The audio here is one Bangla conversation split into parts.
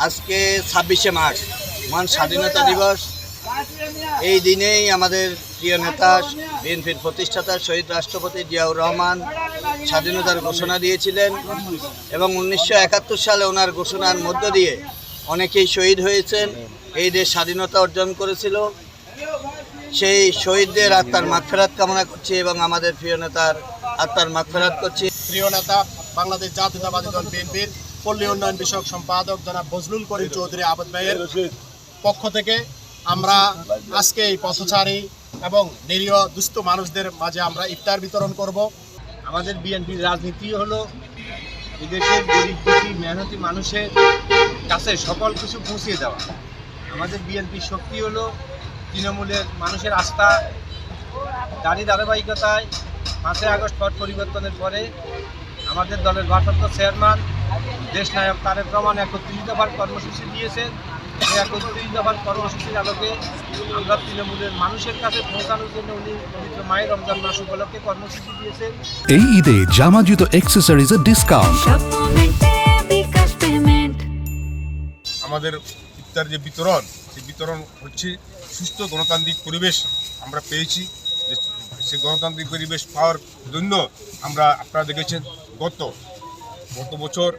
আজকে 26শে মার্চ মহান স্বাধীনতা দিবস। এই দিনেই আমাদের প্রিয় নেতা বিএনপির প্রতিষ্ঠাতা শহীদ রাষ্ট্রপতি জিয়াউর রহমান স্বাধীনতার ঘোষণা দিয়েছিলেন এবং 1971 সালে ওনার ঘোষণার মধ্য দিয়ে অনেকেই শহীদ হয়েছেন, এই দেশ স্বাধীনতা অর্জন করেছিল। সেই শহীদদের আত্মার মাগফিরাত কামনা করছি এবং আমাদের প্রিয় নেতার আত্মার মাগফিরাত করছি। প্রিয় নেতা বাংলাদেশ জাতীয়তাবাদী দল বিএনপির পল্লী উন্নয়ন বিষয়ক সম্পাদক জনাব ফজলুল করিম চৌধুরী আবদ ভাইয়ের পক্ষ থেকে আমরা আজকে এই পথচারী এবং নিরীহ দুস্থ মানুষদের মাঝে আমরা ইফতার বিতরণ করব। আমাদের বিএনপির রাজনীতি হলো এদেশের গরিব দুঃখী মেহনতি মানুষের কাছে সকল কিছু পৌঁছে দেওয়া। আমাদের বিএনপির শক্তি হলো তৃণমূলের মানুষের আস্থা। তারই ধারাবাহিকতায় 5ই আগস্ট পট পরিবর্তনের পরে আমাদের দলের ভারপ্রাপ্ত চেয়ারম্যান দেশনায়ক তারেক রহমান 31 দফার কর্মসূচি দিয়েছেন। এই 31 দফার কর্মসূচির আলোকে আমরা তৃণমূলের মানুষের কাছে পৌঁছানোর জন্য উনি পবিত্র মায়ের রমজান মাস উপলক্ষে কর্মসূচি দিয়েছেন। এই ঈদে জামা জুতো অ্যাক্সেসরিজের ডিসকাউন্ট। আমাদের ইফতার যে বিতরণ, সেই বিতরণ হচ্ছে সুস্থ গণতান্ত্রিক পরিবেশ আমরা পেয়েছি। সেই গণতান্ত্রিক পরিবেশ পাওয়ার জন্য আমরা আপনারা দেখেছেন গত বছর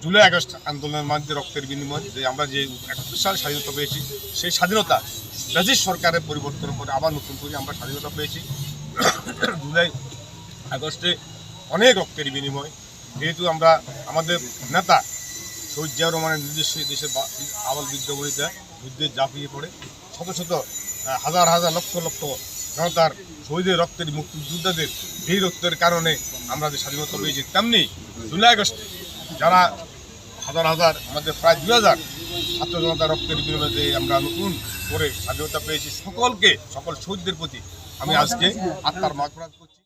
জুলাই আগস্ট আন্দোলনের মাধ্যমে রক্তের বিনিময় যে আমরা যে 71 সালে স্বাধীনতা পেয়েছি, সেই স্বাধীনতা ব্রিটিশ সরকারের পরিবর্তন করে আবার নতুন করে আমরা স্বাধীনতা পেয়েছি। জুলাই আগস্টে অনেক রক্তের বিনিময়, যেহেতু আমরা আমাদের নেতা শহীদ জিয়াউর রহমানের নির্দেশে দেশের আবাল বৃদ্ধ বনিতা যুদ্ধে ঝাঁপিয়ে পড়ে শত শত হাজার হাজার লক্ষ লক্ষ জনতার শহীদের রক্তের মুক্তিযোদ্ধাদের এই রক্তের কারণে আমরা যে স্বাধীনতা পেয়েছি, তেমনি জুলাই আগস্টে যারা হাজার হাজার আমাদের প্রায় 2000 ছাত্র জনতার রক্তের বিনিময়ে আমরা নতুন করে স্বাধীনতা পেয়েছি। সকল শহীদদের প্রতি আমি আজকে আত্মার মাগফিরাত করছি।